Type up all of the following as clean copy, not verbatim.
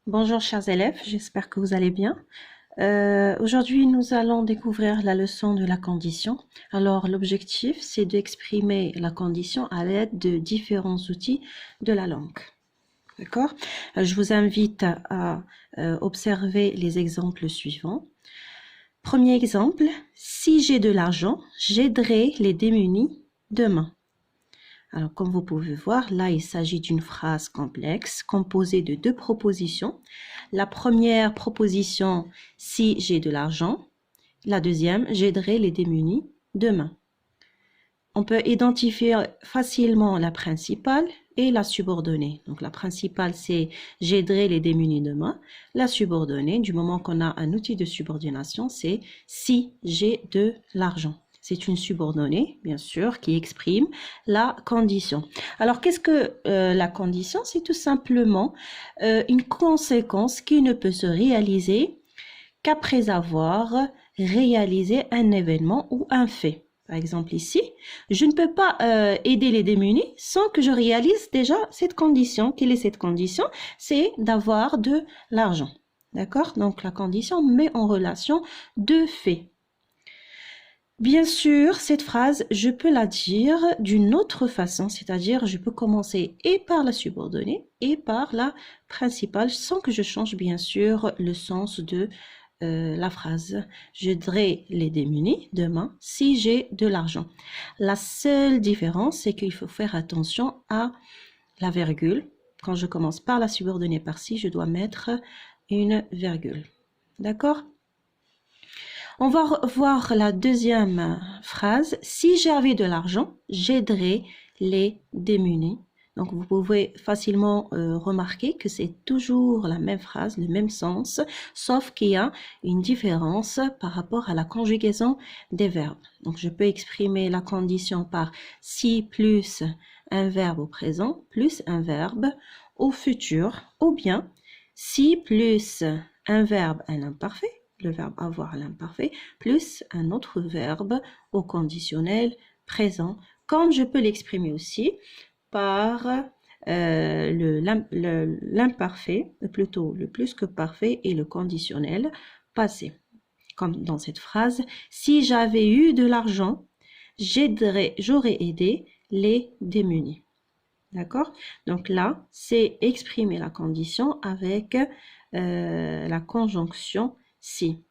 Bonjour chers élèves, j'espère que vous allez bien. Aujourd'hui, nous allons découvrir la leçon de la condition. Alors, l'objectif, c'est d'exprimer la condition à l'aide de différents outils de la langue. D'accord? Je vous invite à observer les exemples suivants. Premier exemple, si j'ai de l'argent, j'aiderai les démunis demain. Alors, comme vous pouvez voir, là, il s'agit d'une phrase complexe composée de deux propositions. La première proposition, si j'ai de l'argent. La deuxième, j'aiderai les démunis demain. On peut identifier facilement la principale et la subordonnée. Donc, la principale, c'est j'aiderai les démunis demain. La subordonnée, du moment qu'on a un outil de subordination, c'est si j'ai de l'argent. C'est une subordonnée, bien sûr, qui exprime la condition. Alors, qu'est-ce que la condition? C'est tout simplement une conséquence qui ne peut se réaliser qu'après avoir réalisé un événement ou un fait. Par exemple ici, je ne peux pas aider les démunis sans que je réalise déjà cette condition. Quelle est cette condition? C'est d'avoir de l'argent. D'accord? Donc la condition met en relation deux faits. Bien sûr, cette phrase, je peux la dire d'une autre façon, c'est-à-dire je peux commencer et par la subordonnée et par la principale sans que je change bien sûr le sens de la phrase. J'aiderai les démunis demain si j'ai de l'argent. La seule différence, c'est qu'il faut faire attention à la virgule. Quand je commence par la subordonnée par ci, je dois mettre une virgule. D'accord? On va voir la deuxième phrase. Si j'avais de l'argent, j'aiderais les démunis. Donc, vous pouvez facilement remarquer que c'est toujours la même phrase, le même sens, sauf qu'il y a une différence par rapport à la conjugaison des verbes. Donc, je peux exprimer la condition par si plus un verbe au présent, plus un verbe au futur, ou bien si plus un verbe à l'imparfait, le verbe avoir à l'imparfait, plus un autre verbe au conditionnel présent, comme je peux l'exprimer aussi par l'imparfait, plutôt le plus que parfait et le conditionnel passé. Comme dans cette phrase, si j'avais eu de l'argent, j'aurais aidé les démunis. D'accord? Donc là, c'est exprimer la condition avec la conjonction si.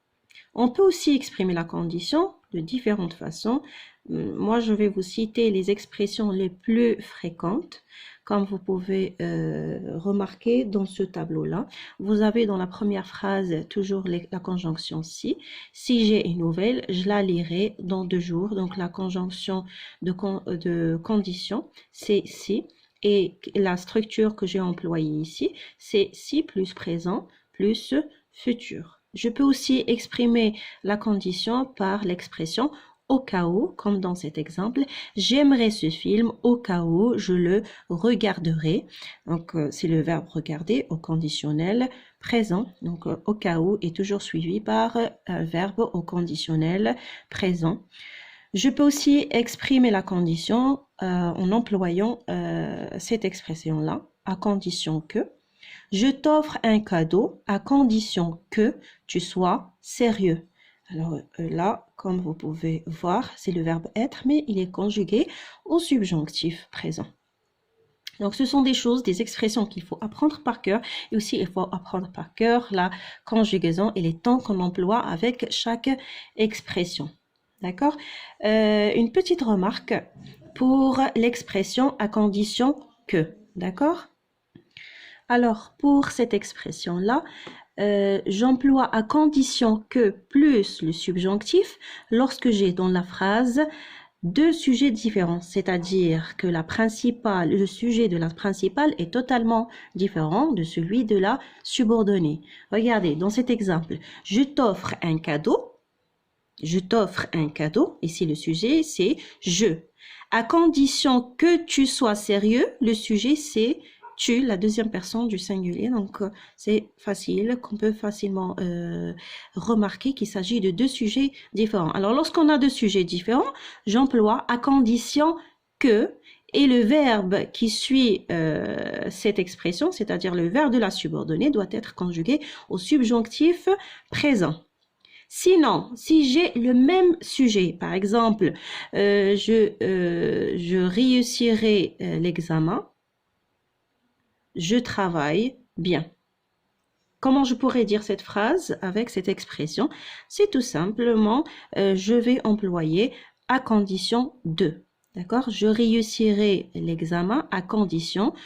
On peut aussi exprimer la condition de différentes façons. Moi, je vais vous citer les expressions les plus fréquentes. Comme vous pouvez remarquer dans ce tableau-là, vous avez dans la première phrase toujours la conjonction si. Si j'ai une nouvelle, je la lirai dans 2 jours. Donc, la conjonction de condition, c'est si. Et la structure que j'ai employée ici, c'est si plus présent plus futur. Je peux aussi exprimer la condition par l'expression au cas où, comme dans cet exemple, j'aimerais ce film au cas où je le regarderai. Donc, c'est le verbe regarder au conditionnel présent. Donc, au cas où est toujours suivi par un verbe au conditionnel présent. Je peux aussi exprimer la condition en employant cette expression-là, à condition que. Je t'offre un cadeau à condition que tu sois sérieux. Alors là, comme vous pouvez voir, c'est le verbe être, mais il est conjugué au subjonctif présent. Donc, ce sont des choses, des expressions qu'il faut apprendre par cœur. Et aussi, il faut apprendre par cœur la conjugaison et les temps qu'on emploie avec chaque expression. D'accord? Une petite remarque pour l'expression à condition que. D'accord? Alors, pour cette expression-là, j'emploie à condition que plus le subjonctif lorsque j'ai dans la phrase deux sujets différents, c'est-à-dire que le sujet de la principale est totalement différent de celui de la subordonnée. Regardez, dans cet exemple, je t'offre un cadeau. Je t'offre un cadeau. Ici, le sujet, c'est je. À condition que tu sois sérieux, le sujet, c'est tu, la deuxième personne du singulier. Donc, c'est facile, qu'on peut facilement remarquer qu'il s'agit de deux sujets différents. Alors, lorsqu'on a deux sujets différents, j'emploie à condition que Et le verbe qui suit cette expression, c'est-à-dire le verbe de la subordonnée, doit être conjugué au subjonctif présent. Sinon, si j'ai le même sujet, par exemple, je réussirai l'examen, je travaille bien. Comment je pourrais dire cette phrase avec cette expression? C'est tout simplement, je vais employer à condition de. D'accord? Je réussirai l'examen à condition